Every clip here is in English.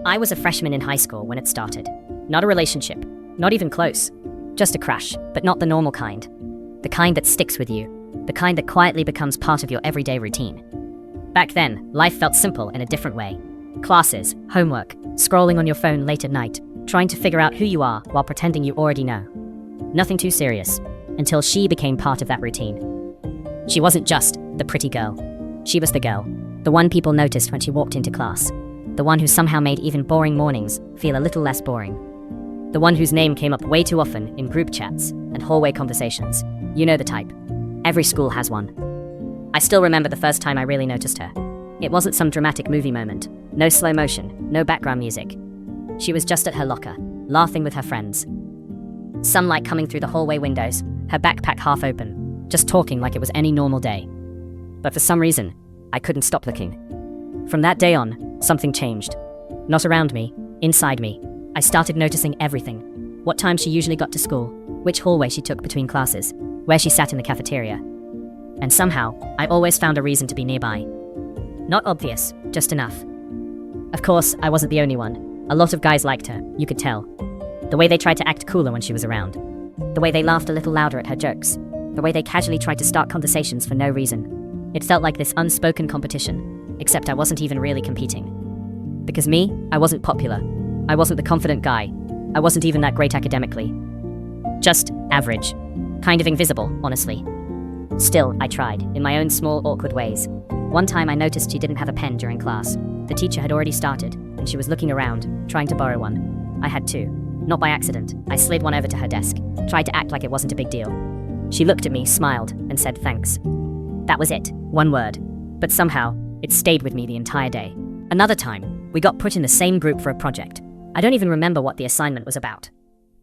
I was a freshman in high school when it started. Not a relationship, not even close. Just a crush, but not the normal kind. The kind that sticks with you, the kind that quietly becomes part of your everyday routine. Back then, life felt simple in a different way. Classes, homework, scrolling on your phone late at night, trying to figure out who you are while pretending you already know. Nothing too serious, until she became part of that routine. She wasn't just the pretty girl. She was the girl, the one people noticed when she walked into class. The one who somehow made even boring mornings feel a little less boring. The one whose name came up way too often in group chats and hallway conversations. You know the type. Every school has one. I still remember the first time I really noticed her. It wasn't some dramatic movie moment. No slow motion, no background music. She was just at her locker, laughing with her friends. Sunlight coming through the hallway windows, her backpack half open, just talking like it was any normal day. But for some reason, I couldn't stop looking. From that day on, something changed. Not around me, inside me. I started noticing everything. What time she usually got to school, which hallway she took between classes, where she sat in the cafeteria. And somehow, I always found a reason to be nearby. Not obvious, just enough. Of course, I wasn't the only one. A lot of guys liked her, you could tell. The way they tried to act cooler when she was around. The way they laughed a little louder at her jokes. The way they casually tried to start conversations for no reason. It felt like this unspoken competition, except I wasn't even really competing. Because me, I wasn't popular. I wasn't the confident guy. I wasn't even that great academically. Just average. Kind of invisible, honestly. Still, I tried, in my own small, awkward ways. One time I noticed she didn't have a pen during class. The teacher had already started, and she was looking around, trying to borrow one. I had two. Not by accident. I slid one over to her desk, tried to act like it wasn't a big deal. She looked at me, smiled, and said thanks. That was it, one word. But somehow, it stayed with me the entire day. Another time, we got put in the same group for a project. I don't even remember what the assignment was about.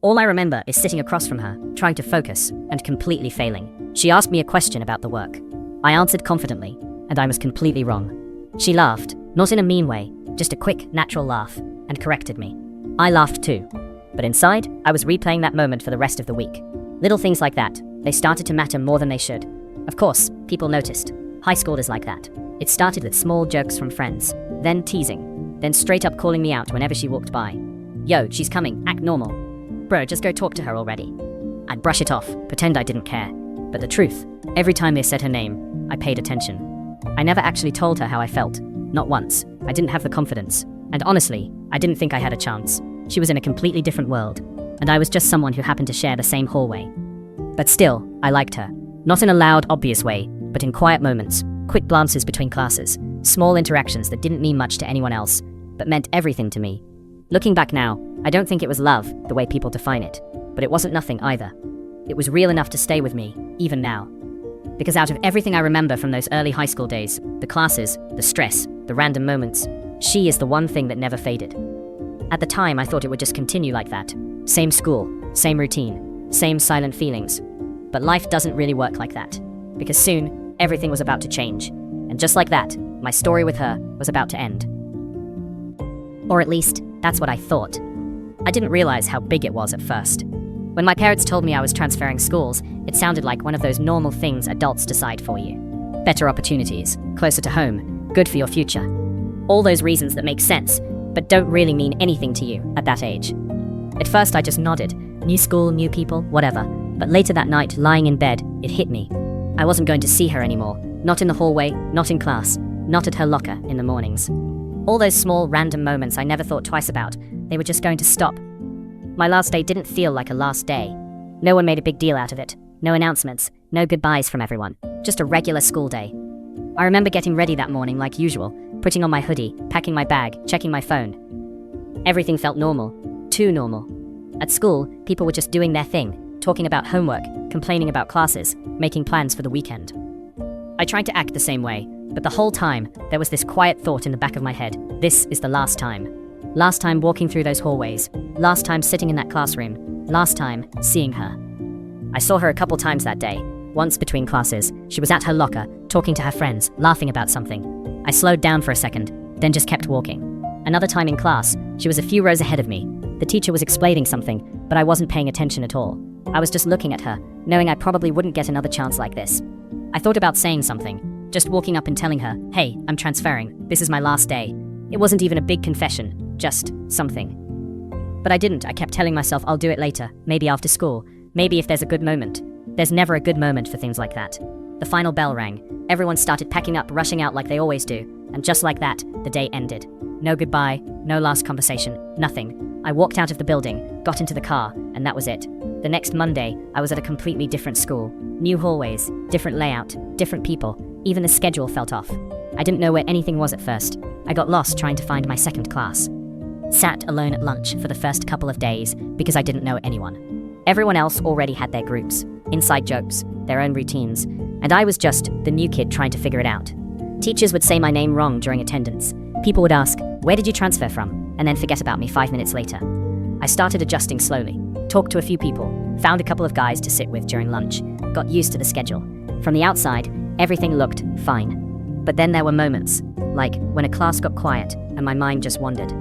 All I remember is sitting across from her, trying to focus, and completely failing. She asked me a question about the work. I answered confidently, and I was completely wrong. She laughed, not in a mean way, just a quick, natural laugh, and corrected me. I laughed too. But inside, I was replaying that moment for the rest of the week. Little things like that, they started to matter more than they should. Of course, people noticed. High school is like that. It started with small jokes from friends, then teasing, then straight up calling me out whenever she walked by. Yo, she's coming, act normal. Bro, just go talk to her already. I'd brush it off, pretend I didn't care. But the truth, every time they said her name, I paid attention. I never actually told her how I felt. Not once. I didn't have the confidence. And honestly, I didn't think I had a chance. She was in a completely different world, and I was just someone who happened to share the same hallway. But still, I liked her. Not in a loud, obvious way, but in quiet moments, quick glances between classes, small interactions that didn't mean much to anyone else, but meant everything to me. Looking back now, I don't think it was love, the way people define it, but it wasn't nothing either. It was real enough to stay with me, even now. Because out of everything I remember from those early high school days, the classes, the stress, the random moments, she is the one thing that never faded. At the time, I thought it would just continue like that. Same school, same routine, same silent feelings. But life doesn't really work like that. Because soon, everything was about to change. And just like that, my story with her was about to end. Or at least, that's what I thought. I didn't realize how big it was at first. When my parents told me I was transferring schools, it sounded like one of those normal things adults decide for you. Better opportunities, closer to home, good for your future. All those reasons that make sense, but don't really mean anything to you at that age. At first I just nodded. New school, new people, whatever. But later that night, lying in bed, it hit me. I wasn't going to see her anymore. Not in the hallway, not in class, not at her locker in the mornings. All those small, random moments I never thought twice about, they were just going to stop. My last day didn't feel like a last day. No one made a big deal out of it. No announcements, no goodbyes from everyone. Just a regular school day. I remember getting ready that morning like usual, putting on my hoodie, packing my bag, checking my phone. Everything felt normal. Too normal. At school, people were just doing their thing, talking about homework, complaining about classes, making plans for the weekend. I tried to act the same way, but the whole time, there was this quiet thought in the back of my head. This is the last time. Last time walking through those hallways. Last time sitting in that classroom. Last time seeing her. I saw her a couple times that day. Once between classes, she was at her locker, talking to her friends, laughing about something. I slowed down for a second, then just kept walking. Another time in class, she was a few rows ahead of me. The teacher was explaining something, but I wasn't paying attention at all. I was just looking at her, knowing I probably wouldn't get another chance like this. I thought about saying something, just walking up and telling her, hey, I'm transferring, this is my last day. It wasn't even a big confession, just something. But I didn't. I kept telling myself I'll do it later, maybe after school, maybe if there's a good moment. There's never a good moment for things like that. The final bell rang. Everyone started packing up, rushing out like they always do. And just like that, the day ended. No goodbye, no last conversation, nothing. I walked out of the building, got into the car, and that was it. The next Monday, I was at a completely different school. New hallways, different layout, different people. Even the schedule felt off. I didn't know where anything was at first. I got lost trying to find my second class. Sat alone at lunch for the first couple of days because I didn't know anyone. Everyone else already had their groups, inside jokes, their own routines, and I was just the new kid trying to figure it out. Teachers would say my name wrong during attendance. People would ask, "Where did you transfer from?" and then forget about me 5 minutes later. I started adjusting slowly, talked to a few people, found a couple of guys to sit with during lunch, got used to the schedule. From the outside, everything looked fine. But then there were moments, like when a class got quiet and my mind just wandered.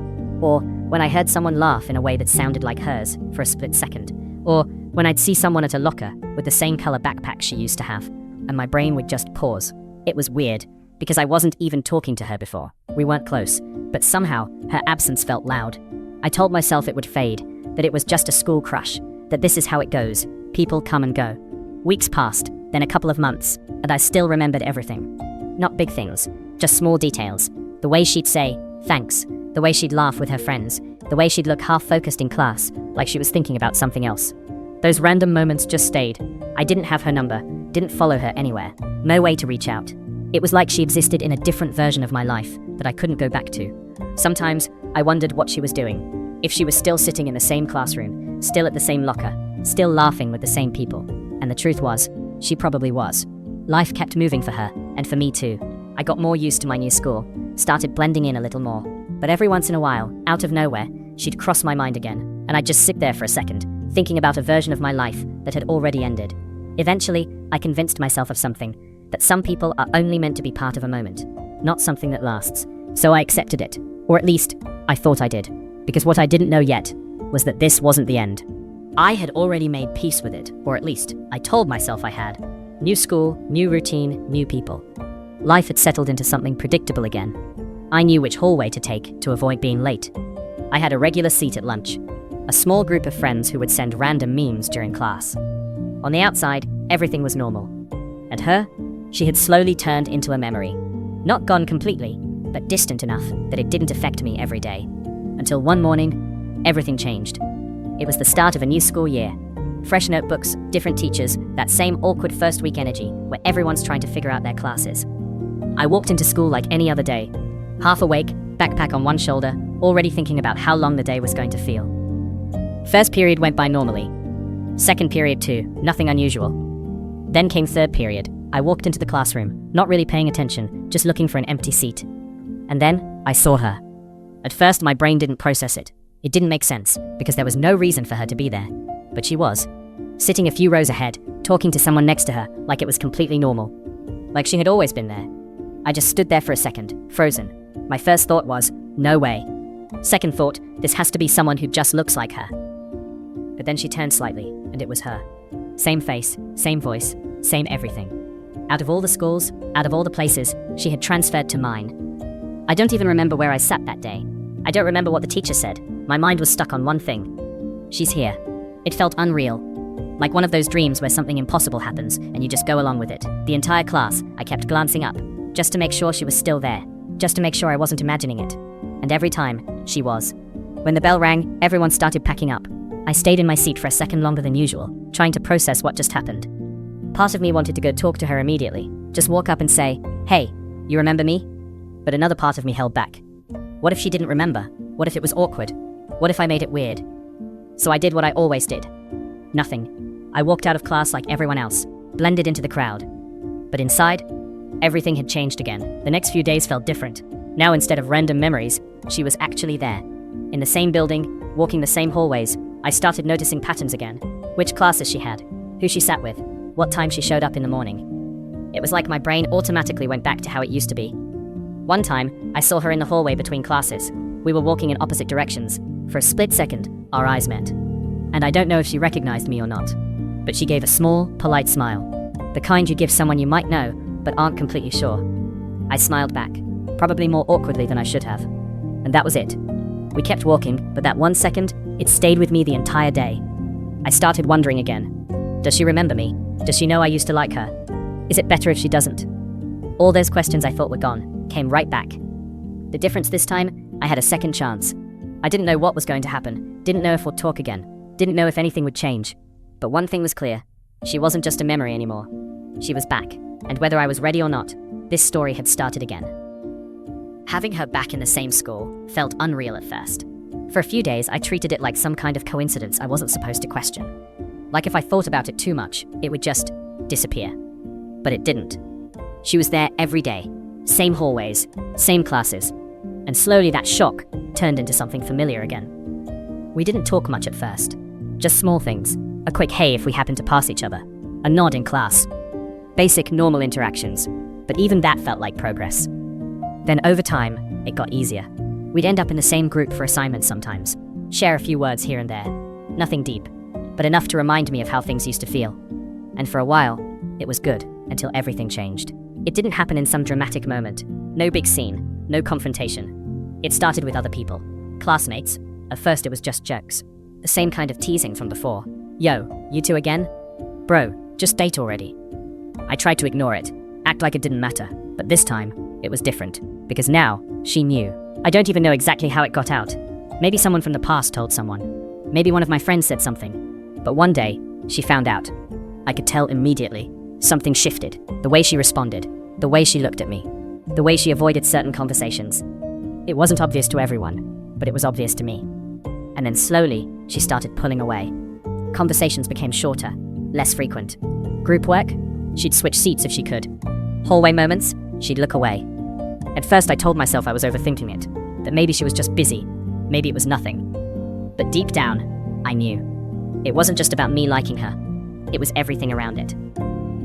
Or when I heard someone laugh in a way that sounded like hers for a split second. Or when I'd see someone at a locker with the same color backpack she used to have, and my brain would just pause. It was weird, because I wasn't even talking to her before. We weren't close, but somehow her absence felt loud. I told myself it would fade, that it was just a school crush, that this is how it goes. People come and go. Weeks passed, then a couple of months, and I still remembered everything. Not big things, just small details. The way she'd say, "Thanks," the way she'd laugh with her friends, the way she'd look half-focused in class, like she was thinking about something else. Those random moments just stayed. I didn't have her number, didn't follow her anywhere, no way to reach out. It was like she existed in a different version of my life that I couldn't go back to. Sometimes I wondered what she was doing, if she was still sitting in the same classroom, still at the same locker, still laughing with the same people. And the truth was, she probably was. Life kept moving for her, and for me too. I got more used to my new school, started blending in a little more. But every once in a while, out of nowhere, she'd cross my mind again, and I'd just sit there for a second, thinking about a version of my life that had already ended. Eventually, I convinced myself of something, that some people are only meant to be part of a moment, not something that lasts. So I accepted it, or at least, I thought I did, because what I didn't know yet was that this wasn't the end. I had already made peace with it, or at least, I told myself I had. New school, new routine, new people. Life had settled into something predictable again. I knew which hallway to take to avoid being late. I had a regular seat at lunch, a small group of friends who would send random memes during class. On the outside, everything was normal. And her? She had slowly turned into a memory. Not gone completely, but distant enough that it didn't affect me every day. Until one morning, everything changed. It was the start of a new school year. Fresh notebooks, different teachers, that same awkward first week energy where everyone's trying to figure out their classes. I walked into school like any other day. Half awake, backpack on one shoulder, already thinking about how long the day was going to feel. First period went by normally. Second period too, nothing unusual. Then came third period. I walked into the classroom, not really paying attention, just looking for an empty seat. And then, I saw her. At first, my brain didn't process it. It didn't make sense, because there was no reason for her to be there. But she was. Sitting a few rows ahead, talking to someone next to her, like it was completely normal. Like she had always been there. I just stood there for a second, frozen. My first thought was, no way. Second thought, this has to be someone who just looks like her. But then she turned slightly, and it was her. Same face, same voice, same everything. Out of all the schools, out of all the places, she had transferred to mine. I don't even remember where I sat that day. I don't remember what the teacher said. My mind was stuck on one thing. She's here. It felt unreal. Like one of those dreams where something impossible happens and you just go along with it. The entire class, I kept glancing up, just to make sure she was still there, just to make sure I wasn't imagining it. And every time, she was. When the bell rang, everyone started packing up. I stayed in my seat for a second longer than usual, trying to process what just happened. Part of me wanted to go talk to her immediately, just walk up and say, "Hey, you remember me?" But another part of me held back. What if she didn't remember? What if it was awkward? What if I made it weird? So I did what I always did. Nothing. I walked out of class like everyone else, blended into the crowd. But inside, everything had changed again. The next few days felt different. Now instead of random memories, she was actually there. In the same building, walking the same hallways, I started noticing patterns again. Which classes she had, who she sat with, what time she showed up in the morning. It was like my brain automatically went back to how it used to be. One time, I saw her in the hallway between classes. We were walking in opposite directions. For a split second, our eyes met. And I don't know if she recognized me or not, but she gave a small, polite smile. The kind you give someone you might know, but aren't completely sure. I smiled back, probably more awkwardly than I should have. And that was it. We kept walking, but that 1 second, it stayed with me the entire day. I started wondering again. Does she remember me? Does she know I used to like her? Is it better if she doesn't? All those questions I thought were gone came right back. The difference this time, I had a second chance. I didn't know what was going to happen, didn't know if we'd talk again, didn't know if anything would change. But one thing was clear. She wasn't just a memory anymore. She was back, and whether I was ready or not, this story had started again. Having her back in the same school felt unreal at first. For a few days, I treated it like some kind of coincidence I wasn't supposed to question. Like if I thought about it too much, it would just disappear. But it didn't. She was there every day, same hallways, same classes, and slowly that shock turned into something familiar again. We didn't talk much at first, just small things, a quick hey if we happened to pass each other, a nod in class. Basic, normal interactions, but even that felt like progress. Then over time, it got easier. We'd end up in the same group for assignments sometimes, share a few words here and there. Nothing deep, but enough to remind me of how things used to feel. And for a while, it was good, until everything changed. It didn't happen in some dramatic moment. No big scene, no confrontation. It started with other people. Classmates. At first it was just jokes. The same kind of teasing from before. Yo, you two again? Bro, just date already. I tried to ignore it, act like it didn't matter, but this time, it was different. Because now, she knew. I don't even know exactly how it got out. Maybe someone from the past told someone. Maybe one of my friends said something. But one day, she found out. I could tell immediately. Something shifted. The way she responded. The way she looked at me. The way she avoided certain conversations. It wasn't obvious to everyone, but it was obvious to me. And then slowly, she started pulling away. Conversations became shorter, less frequent. Group work? She'd switch seats if she could. Hallway moments? She'd look away. At first I told myself I was overthinking it, that maybe she was just busy, maybe it was nothing. But deep down, I knew. It wasn't just about me liking her, it was everything around it.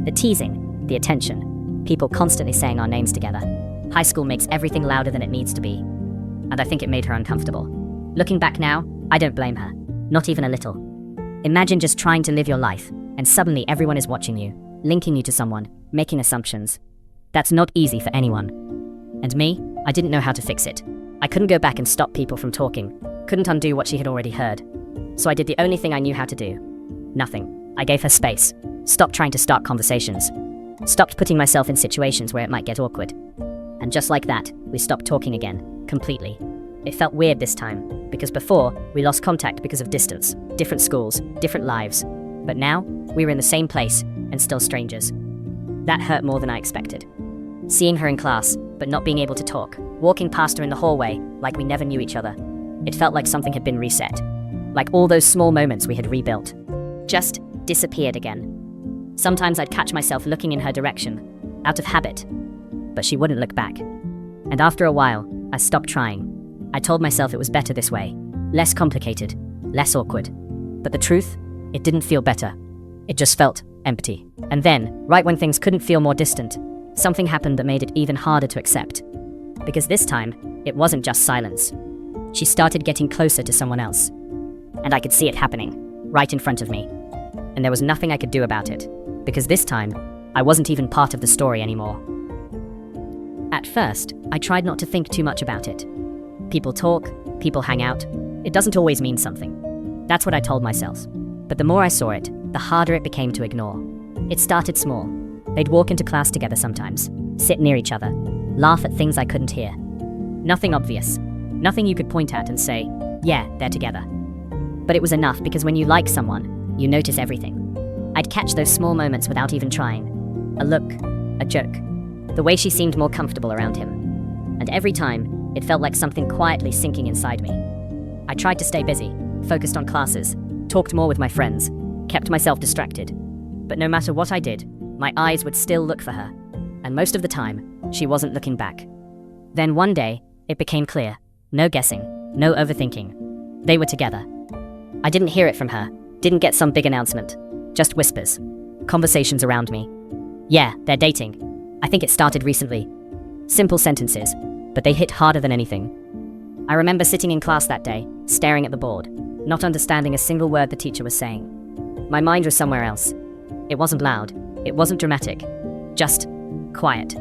The teasing, the attention, people constantly saying our names together. High school makes everything louder than it needs to be. And I think it made her uncomfortable. Looking back now, I don't blame her, not even a little. Imagine just trying to live your life, and suddenly everyone is watching you, linking you to someone, making assumptions. That's not easy for anyone. And me, I didn't know how to fix it. I couldn't go back and stop people from talking, couldn't undo what she had already heard. So I did the only thing I knew how to do. Nothing. I gave her space, stopped trying to start conversations, stopped putting myself in situations where it might get awkward. And just like that, we stopped talking again, completely. It felt weird this time, because before, we lost contact because of distance, different schools, different lives. But now, we were in the same place, and still strangers. That hurt more than I expected. Seeing her in class, but not being able to talk, walking past her in the hallway, like we never knew each other. It felt like something had been reset. Like all those small moments we had rebuilt. Just disappeared again. Sometimes I'd catch myself looking in her direction, out of habit. But she wouldn't look back. And after a while, I stopped trying. I told myself it was better this way. Less complicated, less awkward. But the truth, it didn't feel better. It just felt empty. And then, right when things couldn't feel more distant, something happened that made it even harder to accept. Because this time, it wasn't just silence. She started getting closer to someone else. And I could see it happening, right in front of me. And there was nothing I could do about it. Because this time, I wasn't even part of the story anymore. At first, I tried not to think too much about it. People talk, people hang out. It doesn't always mean something. That's what I told myself. But the more I saw it, the harder it became to ignore. It started small. They'd walk into class together sometimes, sit near each other, laugh at things I couldn't hear. Nothing obvious. Nothing you could point at and say, yeah, they're together. But it was enough because when you like someone, you notice everything. I'd catch those small moments without even trying. A look, a joke, the way she seemed more comfortable around him. And every time, it felt like something quietly sinking inside me. I tried to stay busy, focused on classes, talked more with my friends, kept myself distracted. But no matter what I did, my eyes would still look for her. And most of the time, she wasn't looking back. Then one day, it became clear. No guessing, no overthinking. They were together. I didn't hear it from her, didn't get some big announcement. Just whispers. Conversations around me. Yeah, they're dating. I think it started recently. Simple sentences, but they hit harder than anything. I remember sitting in class that day, staring at the board, not understanding a single word the teacher was saying. My mind was somewhere else. It wasn't loud, it wasn't dramatic, just quiet.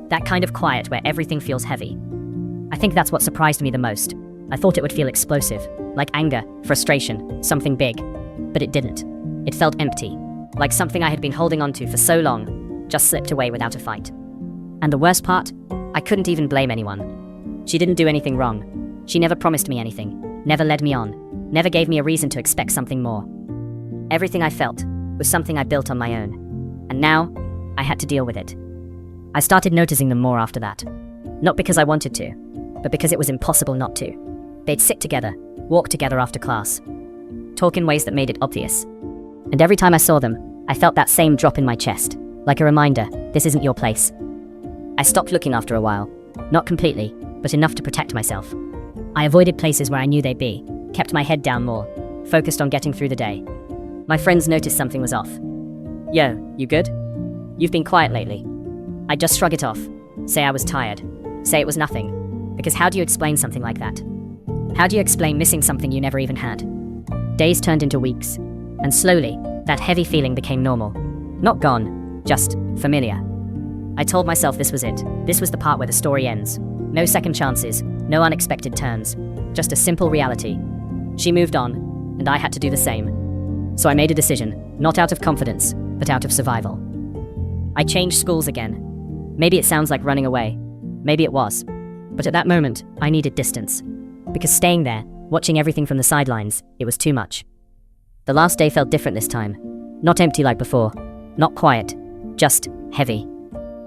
That kind of quiet where everything feels heavy. I think that's what surprised me the most. I thought it would feel explosive, like anger, frustration, something big. But it didn't. It felt empty, like something I had been holding onto for so long just slipped away without a fight. And the worst part? I couldn't even blame anyone. She didn't do anything wrong. She never promised me anything, never led me on, never gave me a reason to expect something more. Everything I felt was something I built on my own. And now, I had to deal with it. I started noticing them more after that. Not because I wanted to, but because it was impossible not to. They'd sit together, walk together after class, talk in ways that made it obvious. And every time I saw them, I felt that same drop in my chest, like a reminder, this isn't your place. I stopped looking after a while, not completely, but enough to protect myself. I avoided places where I knew they'd be, kept my head down more, focused on getting through the day. My friends noticed something was off. Yo, you good? You've been quiet lately. I'd just shrug it off, say I was tired, say it was nothing, because how do you explain something like that? How do you explain missing something you never even had? Days turned into weeks, and slowly, that heavy feeling became normal. Not gone, just familiar. I told myself this was it. This was the part where the story ends. No second chances, no unexpected turns, just a simple reality. She moved on, and I had to do the same. So I made a decision, not out of confidence, but out of survival. I changed schools again. Maybe it sounds like running away. Maybe it was. But at that moment, I needed distance. Because staying there, watching everything from the sidelines, it was too much. The last day felt different this time. Not empty like before. Not quiet. Just heavy.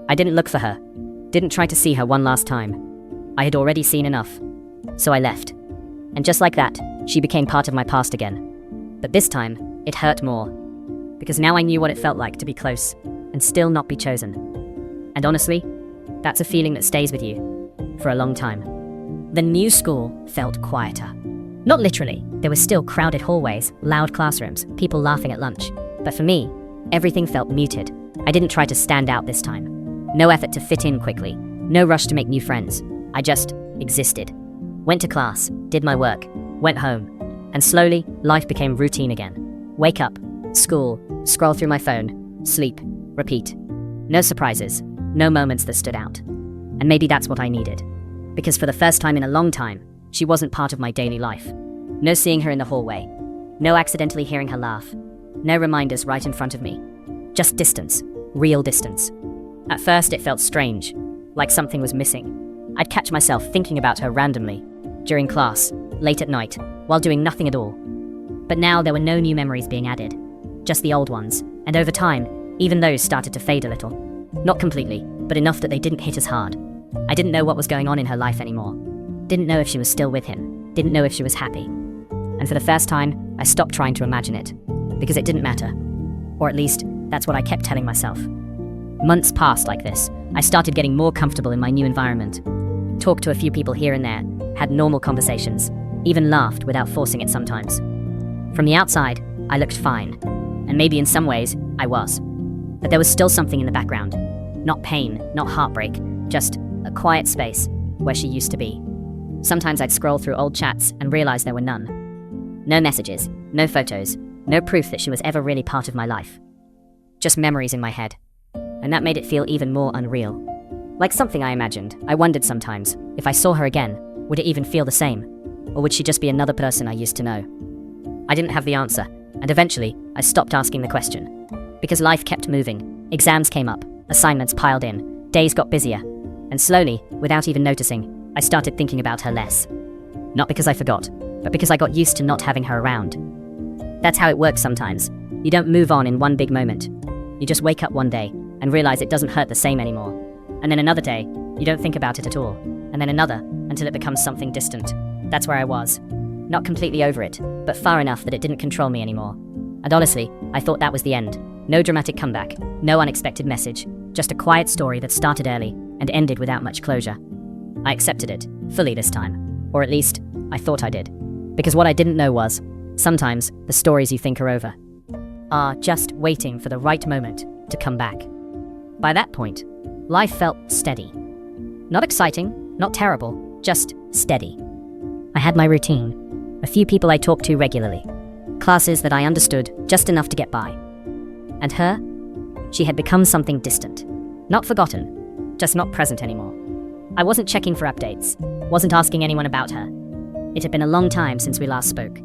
I didn't look for her. Didn't try to see her one last time. I had already seen enough. So I left. And just like that, she became part of my past again. But this time, it hurt more. Because now I knew what it felt like to be close and still not be chosen. And honestly, that's a feeling that stays with you for a long time. The new school felt quieter. Not literally, there were still crowded hallways, loud classrooms, people laughing at lunch. But for me, everything felt muted. I didn't try to stand out this time. No effort to fit in quickly. No rush to make new friends. I just existed. Went to class, did my work, went home. And slowly, life became routine again. Wake up, school, scroll through my phone, sleep, repeat. No surprises, no moments that stood out. And maybe that's what I needed. Because for the first time in a long time, she wasn't part of my daily life. No seeing her in the hallway. No accidentally hearing her laugh. No reminders right in front of me. Just distance. Real distance. At first it felt strange, like something was missing. I'd catch myself thinking about her randomly, during class, late at night, while doing nothing at all. But now there were no new memories being added. Just the old ones. And over time, even those started to fade a little. Not completely, but enough that they didn't hit as hard. I didn't know what was going on in her life anymore. Didn't know if she was still with him. Didn't know if she was happy. And for the first time, I stopped trying to imagine it. Because it didn't matter. Or at least, that's what I kept telling myself. Months passed like this. I started getting more comfortable in my new environment. Talked to a few people here and there. Had normal conversations. Even laughed without forcing it sometimes. From the outside, I looked fine. And maybe in some ways, I was. But there was still something in the background. Not pain, not heartbreak. Just a quiet space where she used to be. Sometimes I'd scroll through old chats and realize there were none. No messages, no photos, no proof that she was ever really part of my life. Just memories in my head. And that made it feel even more unreal. Like something I imagined. I wondered sometimes, if I saw her again, would it even feel the same? Or would she just be another person I used to know? I didn't have the answer, and eventually, I stopped asking the question. Because life kept moving. Exams came up, assignments piled in, days got busier. And slowly, without even noticing, I started thinking about her less. Not because I forgot, but because I got used to not having her around. That's how it works sometimes. You don't move on in one big moment. You just wake up one day and realize it doesn't hurt the same anymore. And then another day, you don't think about it at all. And then another, until it becomes something distant. That's where I was. Not completely over it, but far enough that it didn't control me anymore. And honestly, I thought that was the end. No dramatic comeback, no unexpected message, just a quiet story that started early and ended without much closure. I accepted it, fully this time. Or at least, I thought I did. Because what I didn't know was, sometimes the stories you think are over are just waiting for the right moment to come back. By that point, life felt steady. Not exciting, not terrible, just steady. I had my routine, a few people I talked to regularly, classes that I understood just enough to get by. And her? She had become something distant. Not forgotten, just not present anymore. I wasn't checking for updates, wasn't asking anyone about her. It had been a long time since we last spoke.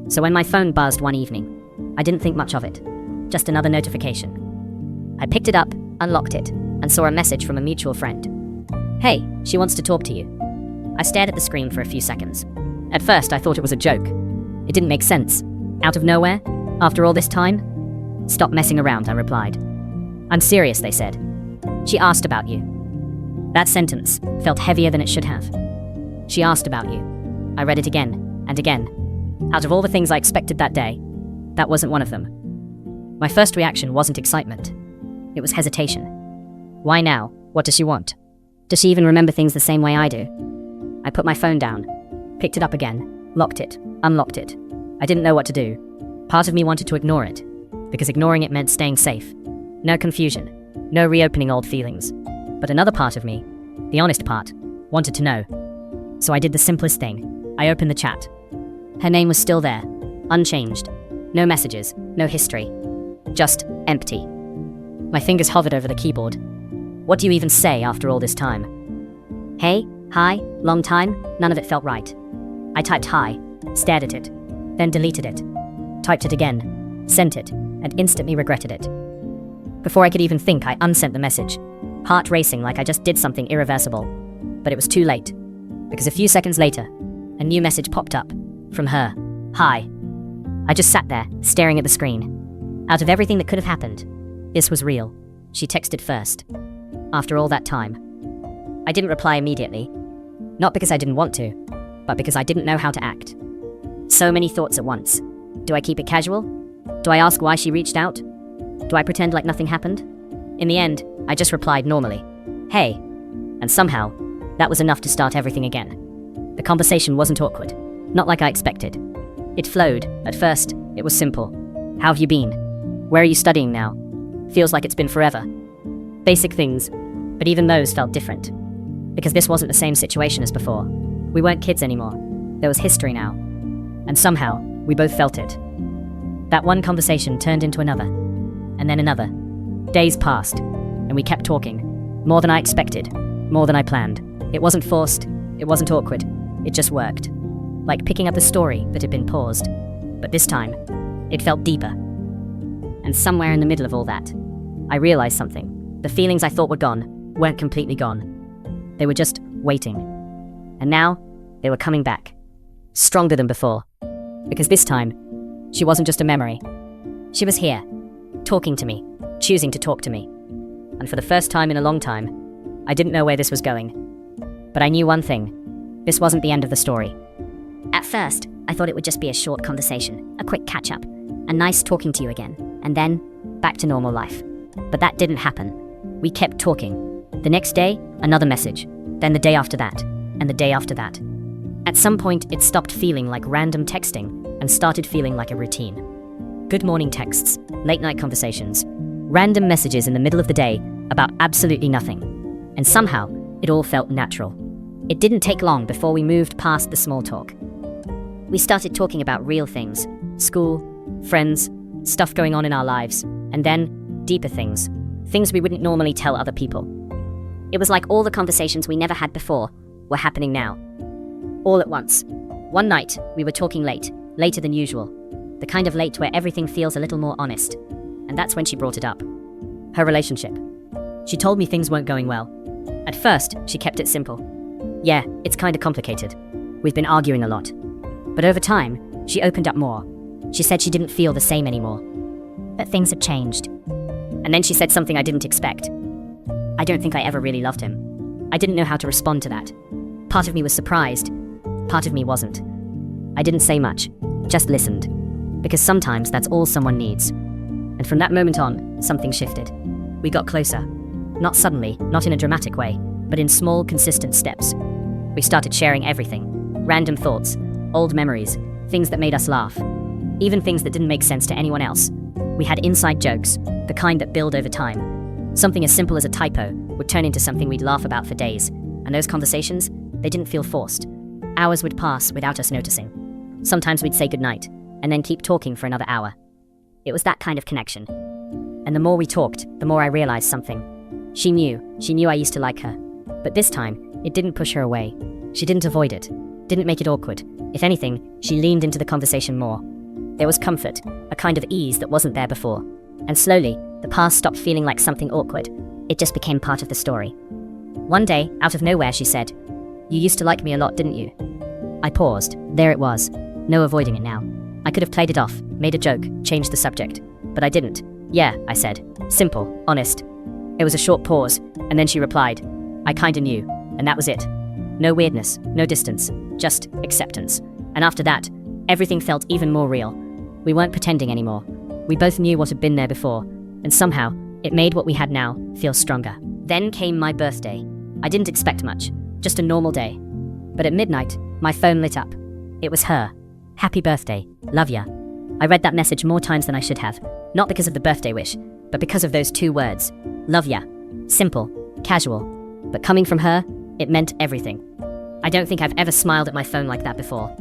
So when my phone buzzed one evening, I didn't think much of it. Just another notification. I picked it up, unlocked it, and saw a message from a mutual friend. Hey, she wants to talk to you. I stared at the screen for a few seconds. At first, I thought it was a joke. It didn't make sense. Out of nowhere? After all this time? Stop messing around, I replied. I'm serious, they said. She asked about you. That sentence felt heavier than it should have. She asked about you. I read it again and again. Out of all the things I expected that day, that wasn't one of them. My first reaction wasn't excitement. It was hesitation. Why now? What does she want? Does she even remember things the same way I do? I put my phone down, picked it up again, locked it, unlocked it. I didn't know what to do. Part of me wanted to ignore it, because ignoring it meant staying safe. No confusion, no reopening old feelings. But another part of me, the honest part, wanted to know. So I did the simplest thing. I opened the chat. Her name was still there, unchanged. No messages, no history. Just empty. My fingers hovered over the keyboard. What do you even say after all this time? Hey, hi, long time, none of it felt right. I typed hi, stared at it, then deleted it. Typed it again, sent it, and instantly regretted it. Before I could even think, I unsent the message, heart racing like I just did something irreversible. But it was too late, because a few seconds later, a new message popped up, from her. Hi. I just sat there, staring at the screen. Out of everything that could have happened, this was real. She texted first. After all that time. I didn't reply immediately. Not because I didn't want to, but because I didn't know how to act. So many thoughts at once. Do I keep it casual? Do I ask why she reached out? Do I pretend like nothing happened? In the end, I just replied normally. Hey. And somehow, that was enough to start everything again. The conversation wasn't awkward. Not like I expected. It flowed. At first, it was simple. How have you been? Where are you studying now? Feels like it's been forever. Basic things, but even those felt different. Because this wasn't the same situation as before. We weren't kids anymore. There was history now. And somehow, we both felt it. That one conversation turned into another, and then another. Days passed, and we kept talking. More than I expected, more than I planned. It wasn't forced, it wasn't awkward, it just worked. Like picking up a story that had been paused. But this time, it felt deeper. And somewhere in the middle of all that, I realized something. The feelings I thought were gone weren't completely gone. They were just waiting. And now, they were coming back. Stronger than before. Because this time, she wasn't just a memory. She was here, talking to me, choosing to talk to me. And for the first time in a long time, I didn't know where this was going. But I knew one thing. This wasn't the end of the story. At first, I thought it would just be a short conversation, a quick catch-up, a nice talking to you again, and then, back to normal life. But that didn't happen. We kept talking. The next day, another message. Then the day after that, and the day after that. At some point, it stopped feeling like random texting and started feeling like a routine. Good morning texts, late night conversations, random messages in the middle of the day about absolutely nothing. And somehow, it all felt natural. It didn't take long before we moved past the small talk. We started talking about real things, school, friends, stuff going on in our lives, and then deeper things, things we wouldn't normally tell other people. It was like all the conversations we never had before were happening now. All at once. One night, we were talking late, later than usual. The kind of late where everything feels a little more honest. And that's when she brought it up. Her relationship. She told me things weren't going well. At first, she kept it simple. Yeah, it's kinda complicated. We've been arguing a lot. But over time, she opened up more. She said she didn't feel the same anymore. That things had changed. And then she said something I didn't expect. I don't think I ever really loved him. I didn't know how to respond to that. Part of me was surprised. Part of me wasn't. I didn't say much, just listened. Because sometimes that's all someone needs. And from that moment on, something shifted. We got closer. Not suddenly, not in a dramatic way, but in small, consistent steps. We started sharing everything. Random thoughts, old memories, things that made us laugh. Even things that didn't make sense to anyone else. We had inside jokes, the kind that build over time. Something as simple as a typo would turn into something we'd laugh about for days. And those conversations, they didn't feel forced. Hours would pass without us noticing. Sometimes we'd say goodnight, and then keep talking for another hour. It was that kind of connection. And the more we talked, the more I realized something. She knew I used to like her. But this time, it didn't push her away. She didn't avoid it, didn't make it awkward. If anything, she leaned into the conversation more. There was comfort, a kind of ease that wasn't there before. And slowly, the past stopped feeling like something awkward. It just became part of the story. One day, out of nowhere, she said, "You used to like me a lot, didn't you?" I paused. There it was. No avoiding it now. I could have played it off, made a joke, changed the subject. But I didn't. "Yeah," I said. Simple, honest. It was a short pause, and then she replied, "I kinda knew, and that was it." No weirdness, no distance, just acceptance. And after that, everything felt even more real. We weren't pretending anymore. We both knew what had been there before, and somehow, it made what we had now feel stronger. Then came my birthday. I didn't expect much, just a normal day. But at midnight, my phone lit up. It was her. "Happy birthday, love ya." I read that message more times than I should have, not because of the birthday wish, but because of those two words. Love ya. Simple, casual, but coming from her, it meant everything. I don't think I've ever smiled at my phone like that before.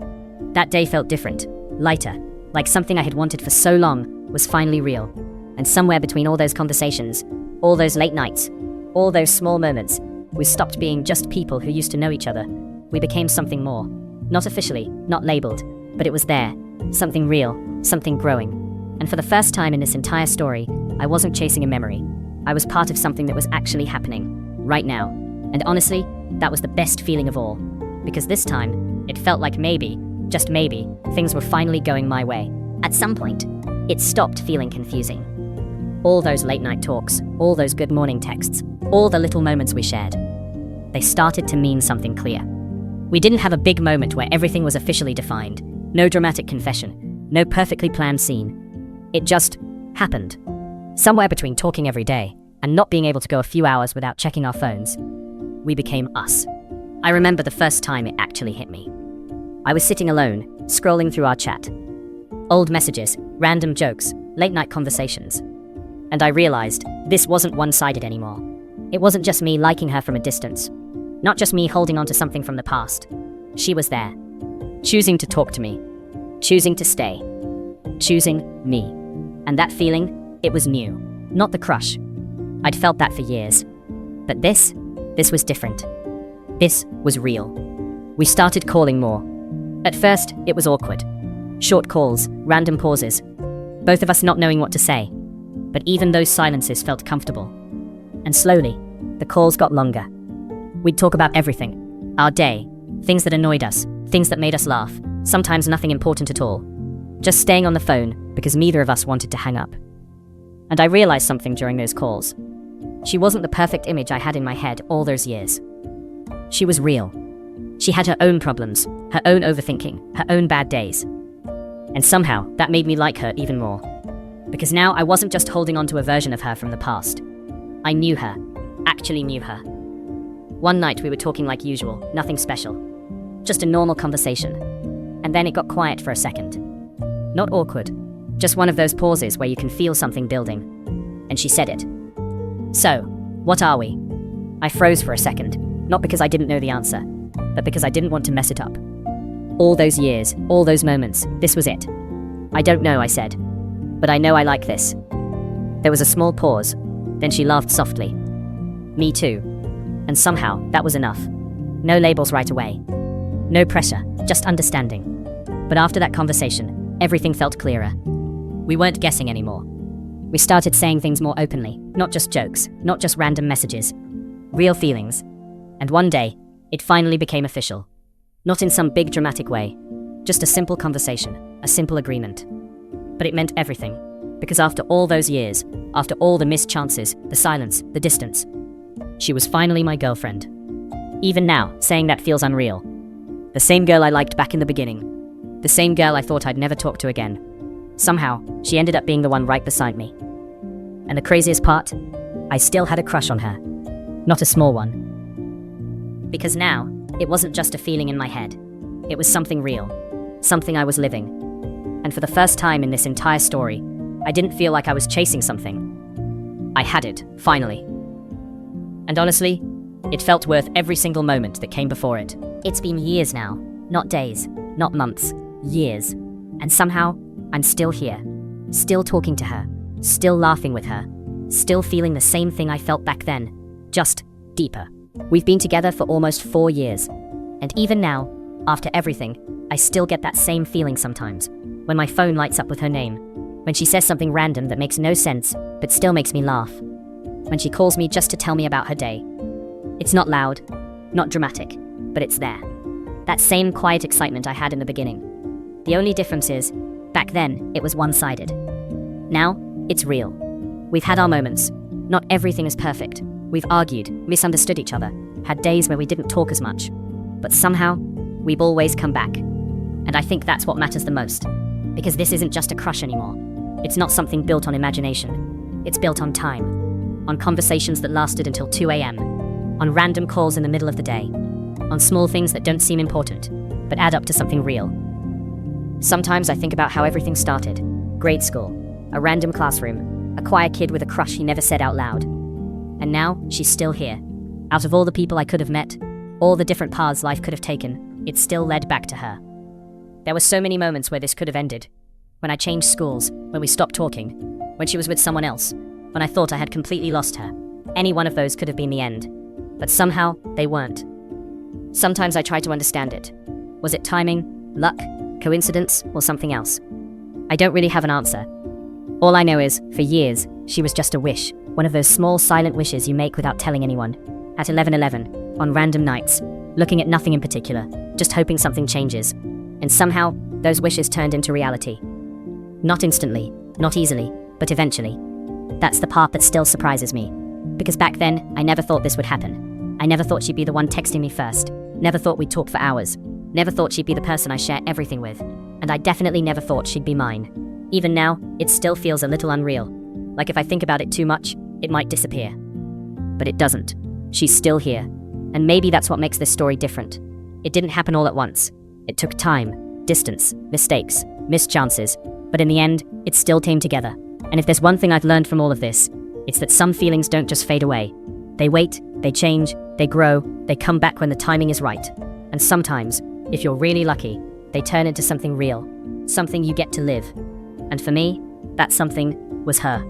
That day felt different, lighter, like something I had wanted for so long was finally real. And somewhere between all those conversations, all those late nights, all those small moments, we stopped being just people who used to know each other. We became something more. Not officially, not labeled, but it was there. Something real, something growing. And for the first time in this entire story, I wasn't chasing a memory. I was part of something that was actually happening, right now. And honestly, that was the best feeling of all. Because this time, it felt like maybe, just maybe, things were finally going my way. At some point, it stopped feeling confusing. All those late night talks, all those good morning texts, all the little moments we shared, they started to mean something clear. We didn't have a big moment where everything was officially defined. No dramatic confession, no perfectly planned scene. It just happened. Somewhere between talking every day and not being able to go a few hours without checking our phones, we became us. I remember the first time it actually hit me. I was sitting alone, scrolling through our chat. Old messages, random jokes, late night conversations. And I realized this wasn't one-sided anymore. It wasn't just me liking her from a distance. Not just me holding on to something from the past. She was there, choosing to talk to me, choosing to stay, choosing me. And that feeling, it was new, not the crush. I'd felt that for years. But this was different. This was real. We started calling more. At first, it was awkward. Short calls, random pauses, both of us not knowing what to say. But even those silences felt comfortable. And slowly, the calls got longer. We'd talk about everything. Our day, things that annoyed us, things that made us laugh, sometimes nothing important at all. Just staying on the phone because neither of us wanted to hang up. And I realized something during those calls. She wasn't the perfect image I had in my head all those years. She was real. She had her own problems, her own overthinking, her own bad days. And somehow, that made me like her even more. Because now I wasn't just holding on to a version of her from the past. I knew her, actually knew her. One night we were talking like usual, nothing special. Just a normal conversation. And then it got quiet for a second. Not awkward, just one of those pauses where you can feel something building. And she said it. "So, what are we?" I froze for a second, not because I didn't know the answer, but because I didn't want to mess it up. All those years, all those moments, this was it. "I don't know," I said, "but I know I like this." There was a small pause, then she laughed softly. "Me too." And somehow, that was enough. No labels right away. No pressure, just understanding. But after that conversation, everything felt clearer. We weren't guessing anymore. We started saying things more openly, not just jokes, not just random messages. Real feelings. And one day, it finally became official. Not in some big dramatic way. Just a simple conversation, a simple agreement. But it meant everything. Because after all those years, after all the missed chances, the silence, the distance, she was finally my girlfriend. Even now, saying that feels unreal. The same girl I liked back in the beginning. The same girl I thought I'd never talk to again. Somehow, she ended up being the one right beside me. And the craziest part? I still had a crush on her. Not a small one. Because now, it wasn't just a feeling in my head. It was something real. Something I was living. And for the first time in this entire story, I didn't feel like I was chasing something. I had it, finally. And honestly, it felt worth every single moment that came before it. It's been years now, not days, not months, years. And somehow, I'm still here, still talking to her, still laughing with her, still feeling the same thing I felt back then, just deeper. We've been together for almost 4 years. And even now, after everything, I still get that same feeling sometimes, when my phone lights up with her name, when she says something random that makes no sense, but still makes me laugh, when she calls me just to tell me about her day. It's not loud, not dramatic, but it's there. That same quiet excitement I had in the beginning. The only difference is, back then, it was one-sided. Now, it's real. We've had our moments. Not everything is perfect. We've argued, misunderstood each other, had days where we didn't talk as much. But somehow, we've always come back. And I think that's what matters the most. Because this isn't just a crush anymore. It's not something built on imagination. It's built on time. On conversations that lasted until 2 a.m. On random calls in the middle of the day. On small things that don't seem important, but add up to something real. Sometimes I think about how everything started. Grade school, a random classroom, a quiet kid with a crush he never said out loud. And now, she's still here. Out of all the people I could have met, all the different paths life could have taken, it still led back to her. There were so many moments where this could have ended. When I changed schools, when we stopped talking, when she was with someone else, when I thought I had completely lost her. Any one of those could have been the end. But somehow, they weren't. Sometimes I try to understand it. Was it timing, luck, coincidence, or something else? I don't really have an answer. All I know is, for years, she was just a wish, one of those small silent wishes you make without telling anyone. At 11:11, on random nights, looking at nothing in particular, just hoping something changes. And somehow, those wishes turned into reality. Not instantly, not easily, but eventually. That's the part that still surprises me. Because back then, I never thought this would happen. I never thought she'd be the one texting me first. Never thought we'd talk for hours. Never thought she'd be the person I share everything with. And I definitely never thought she'd be mine. Even now, it still feels a little unreal. Like if I think about it too much, it might disappear. But it doesn't. She's still here. And maybe that's what makes this story different. It didn't happen all at once. It took time, distance, mistakes, missed chances. But in the end, it still came together. And if there's one thing I've learned from all of this, it's that some feelings don't just fade away. They wait, they change, they grow, they come back when the timing is right. And sometimes, if you're really lucky, they turn into something real, something you get to live. And for me, that something was her.